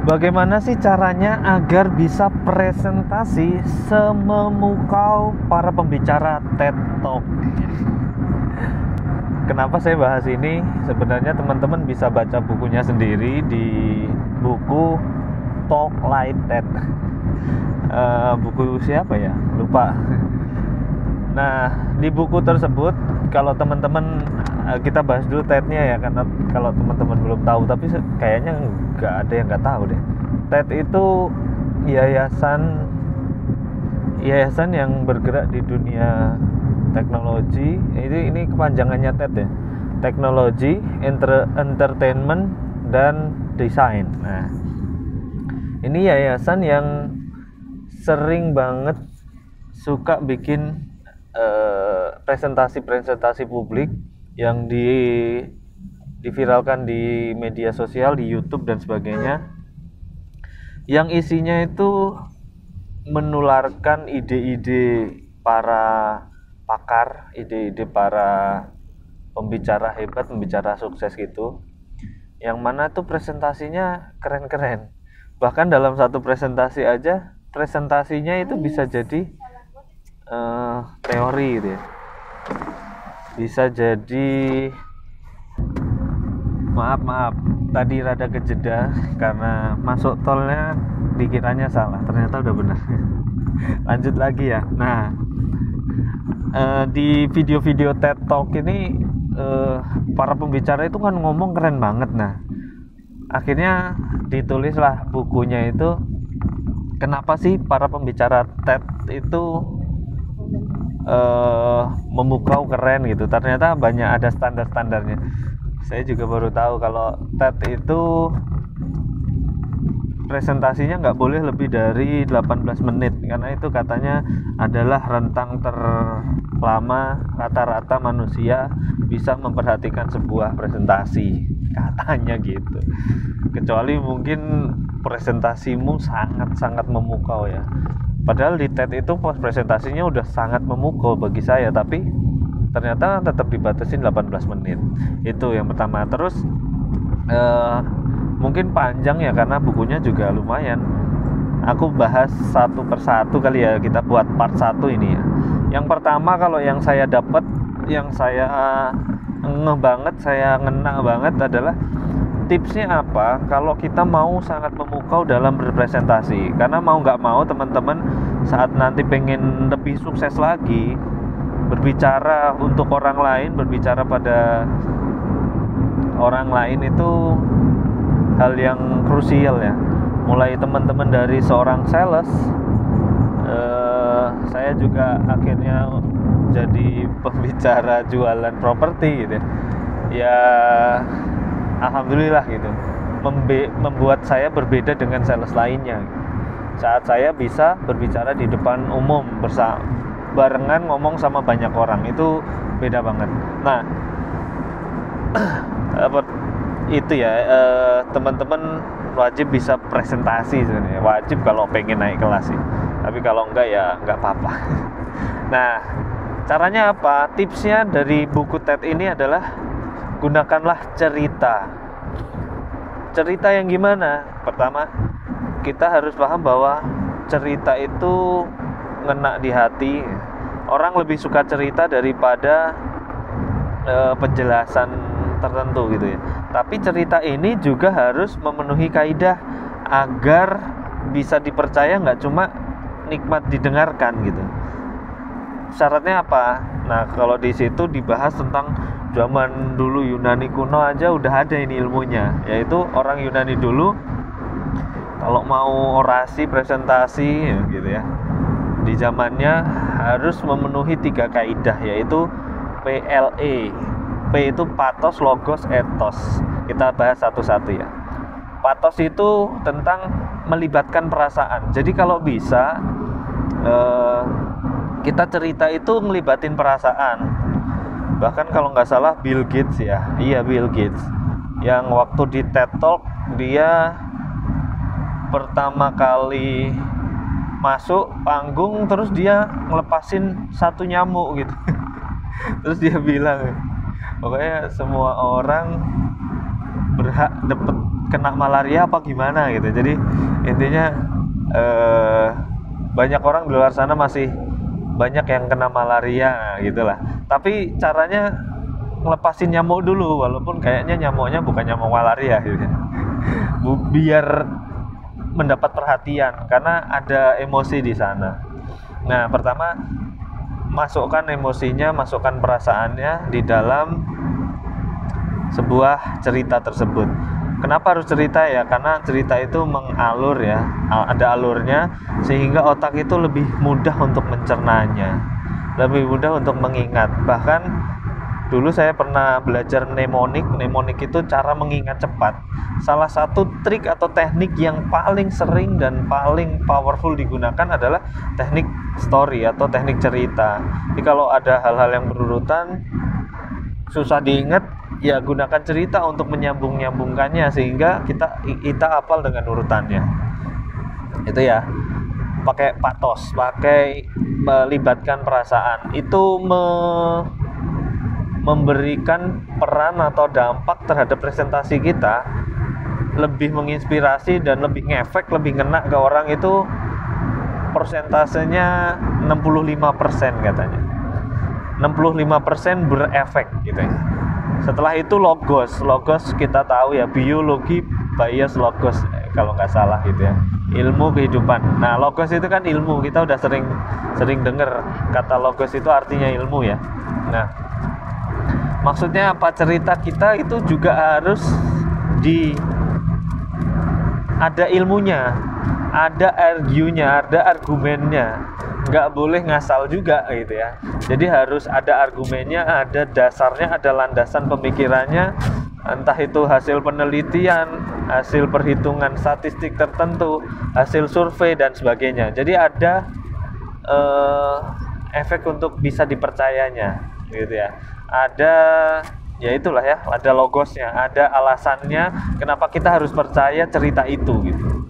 Bagaimana sih caranya agar bisa presentasi sememukau para pembicara TED Talk? Kenapa saya bahas ini? Sebenarnya teman-teman bisa baca bukunya sendiri di buku Talk Like TED. Buku siapa ya? Lupa. Nah, di buku tersebut kalau teman-teman kita bahas dulu TED-nya ya, karena kalau teman-teman belum tahu, tapi kayaknya nggak ada yang nggak tahu deh. TED itu yayasan yang bergerak di dunia teknologi. Ini kepanjangannya TED ya. Teknologi, entertainment, dan desain. Nah, ini yayasan yang sering banget suka bikin presentasi publik yang diviralkan di media sosial, di YouTube dan sebagainya, yang isinya itu menularkan ide-ide para pakar, ide-ide para pembicara hebat, pembicara sukses gitu, yang mana tuh presentasinya keren-keren. Bahkan dalam satu presentasinya itu bisa jadi teori gitu ya. Bisa jadi, maaf tadi rada kejeda karena masuk tolnya dikiranya salah, ternyata udah benar. Lanjut lagi ya. Nah, di video-video TED Talk ini para pembicara itu kan ngomong keren banget. Nah, akhirnya ditulislah bukunya itu, kenapa sih para pembicara TED itu memukau keren gitu. Ternyata banyak ada standar-standarnya. Saya juga baru tahu kalau TED itu presentasinya nggak boleh lebih dari 18 menit, karena itu katanya adalah rentang terlama rata-rata manusia bisa memperhatikan sebuah presentasi, katanya gitu. Kecuali mungkin presentasimu sangat-sangat memukau ya. Padahal di TED itu pas presentasinya udah sangat memukau bagi saya, tapi ternyata tetap dibatasin 18 menit. Itu yang pertama. Terus mungkin panjang ya karena bukunya juga lumayan. Aku bahas satu persatu kali ya, kita buat part 1 ini ya. Yang pertama, kalau yang saya dapat, yang saya ngena banget adalah tipsnya apa kalau kita mau sangat memukau dalam berpresentasi. Karena mau nggak mau teman-teman saat nanti pengen lebih sukses lagi, berbicara untuk orang lain, berbicara pada orang lain itu hal yang krusial ya. Mulai teman-teman dari seorang sales, saya juga akhirnya jadi pembicara jualan properti gitu ya. Alhamdulillah gitu, membuat saya berbeda dengan sales lainnya. Saat saya bisa berbicara di depan umum barengan ngomong sama banyak orang, itu beda banget. Nah, itu ya, teman-teman wajib bisa presentasi sebenarnya. Wajib kalau pengen naik kelas sih. Tapi kalau enggak ya enggak apa-apa. Nah, caranya apa? Tipsnya dari buku TED ini adalah gunakanlah cerita. Cerita yang gimana? Pertama, kita harus paham bahwa cerita itu ngena di hati. Orang lebih suka cerita daripada penjelasan tertentu gitu ya. Tapi cerita ini juga harus memenuhi kaidah agar bisa dipercaya, nggak cuma nikmat didengarkan gitu. Syaratnya apa? Nah, kalau di situ dibahas tentang zaman dulu Yunani kuno aja udah ada ini ilmunya, yaitu orang Yunani dulu kalau mau orasi, presentasi ya gitu ya, di zamannya harus memenuhi 3 kaidah, yaitu PLE. P itu pathos, logos, ethos. Kita bahas satu-satu ya. Pathos itu tentang melibatkan perasaan. Jadi kalau bisa kita cerita itu ngelibatin perasaan. Bahkan kalau nggak salah Bill Gates ya, iya Bill Gates, yang waktu di TED Talk dia pertama kali masuk panggung terus dia ngelepasin satu nyamuk gitu. Terus dia bilang, pokoknya semua orang berhak dapat kena malaria apa gimana gitu. Jadi intinya banyak orang di luar sana masih banyak yang kena malaria gitulah. Tapi caranya ngelepasin nyamuk dulu, walaupun kayaknya nyamuknya bukan nyamuk malaria gitu. Biar mendapat perhatian karena ada emosi di sana. Nah, pertama masukkan emosinya, masukkan perasaannya di dalam sebuah cerita tersebut. Kenapa harus cerita ya? Karena cerita itu mengalur ya, ada alurnya sehingga otak itu lebih mudah untuk mencernanya, lebih mudah untuk mengingat. Bahkan dulu saya pernah belajar mnemonik itu cara mengingat cepat. Salah satu trik atau teknik yang paling sering dan paling powerful digunakan adalah teknik story atau teknik cerita. Jadi kalau ada hal-hal yang berurutan susah diingat, ya gunakan cerita untuk menyambung-nyambungkannya sehingga kita hafal dengan urutannya. Itu ya, pakai patos, pakai melibatkan perasaan. Itu memberikan peran atau dampak terhadap presentasi kita, lebih menginspirasi dan lebih ngefek, lebih ngena ke orang. Itu persentasenya 65% katanya. 65% berefek gitu ya. Setelah itu logos kita tahu ya, biologi bias logos kalau nggak salah gitu ya, ilmu kehidupan. Nah, logos itu kan ilmu, kita udah sering dengar kata logos itu artinya ilmu ya. Nah, maksudnya apa, cerita kita itu juga harus ada ilmunya, ada argunya, ada argumennya. Nggak boleh ngasal juga gitu ya. Jadi harus ada argumennya, ada dasarnya, ada landasan pemikirannya. Entah itu hasil penelitian, hasil perhitungan statistik tertentu, hasil survei dan sebagainya. Jadi ada efek untuk bisa dipercayanya gitu ya. Ada, ya itulah ya, ada logosnya, ada alasannya kenapa kita harus percaya cerita itu gitu.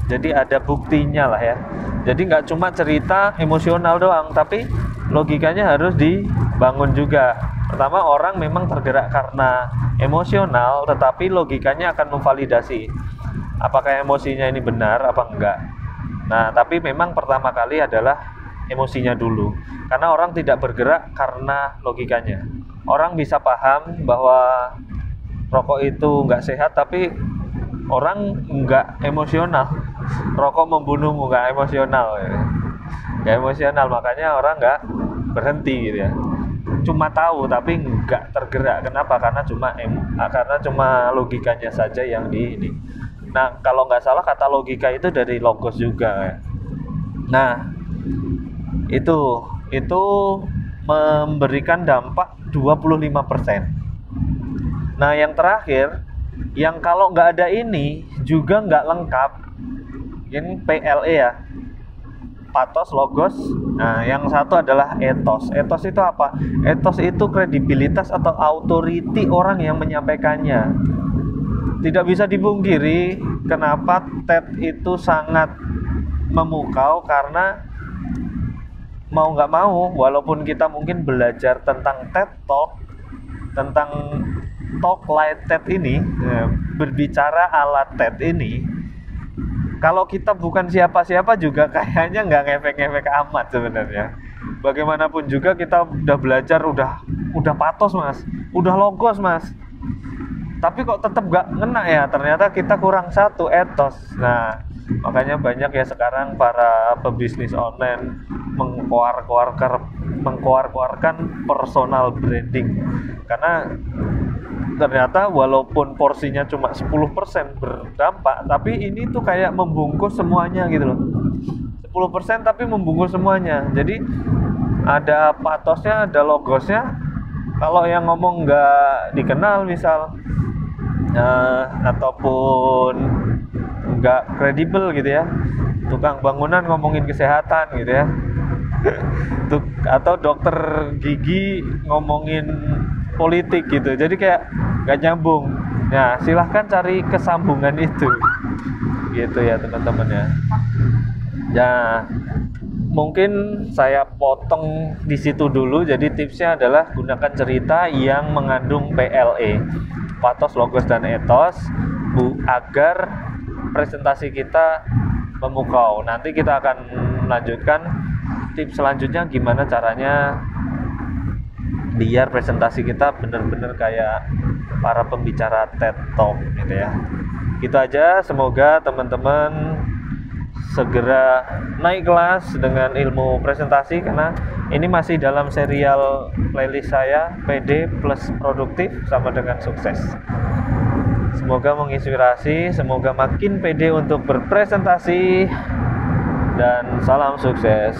Jadi ada buktinya lah ya. Jadi nggak cuma cerita emosional doang, tapi logikanya harus dibangun juga. Pertama, orang memang tergerak karena emosional, tetapi logikanya akan memvalidasi apakah emosinya ini benar apa enggak. Nah, tapi memang pertama kali adalah emosinya dulu, karena orang tidak bergerak karena logikanya. Orang bisa paham bahwa rokok itu nggak sehat, tapi orang nggak emosional. Rokok membunuhmu, nggak emosional ya. Nggak emosional, makanya orang nggak berhenti gitu ya. Cuma tahu tapi nggak tergerak. Kenapa? Karena cuma logikanya saja yang ini. Nah, kalau nggak salah kata logika itu dari logos juga ya. Nah, itu memberikan dampak 25%. Nah, yang terakhir, yang kalau nggak ada ini juga nggak lengkap. Ini PLE ya, patos, logos. Nah, yang satu adalah etos. Etos itu apa? Etos itu kredibilitas atau authority orang yang menyampaikannya. Tidak bisa dipungkiri kenapa TED itu sangat memukau, karena mau nggak mau, walaupun kita mungkin belajar tentang TED Talk, tentang talk like TED ini, berbicara ala TED ini, kalau kita bukan siapa-siapa juga kayaknya nggak ngefek-ngefek amat sebenarnya. Bagaimanapun juga kita udah belajar, udah patos mas, udah logos mas, tapi kok tetap nggak ngena ya, ternyata kita kurang satu, etos. Nah, makanya banyak ya sekarang para pebisnis online mengkoar-koarkan personal branding, karena ternyata walaupun porsinya cuma 10% berdampak, tapi ini tuh kayak membungkus semuanya gitu loh. 10% tapi membungkus semuanya. Jadi ada patosnya, ada logosnya. Kalau yang ngomong nggak dikenal misal, ataupun nggak kredibel gitu ya, tukang bangunan ngomongin kesehatan gitu ya, atau dokter gigi ngomongin politik gitu, jadi kayak nggak nyambung. Nah, silahkan cari kesambungan itu gitu ya teman-teman ya. Nah, mungkin saya potong di situ dulu. Jadi tipsnya adalah gunakan cerita yang mengandung PLE, patos, logos, dan etos. agar presentasi kita memukau. Nanti kita akan melanjutkan tips selanjutnya gimana caranya biar presentasi kita benar-benar kayak para pembicara TED Talk gitu ya. Gitu aja, semoga teman-teman segera naik kelas dengan ilmu presentasi, karena ini masih dalam serial playlist saya PD plus produktif sama dengan sukses. Semoga menginspirasi, semoga makin pede untuk berpresentasi, dan salam sukses.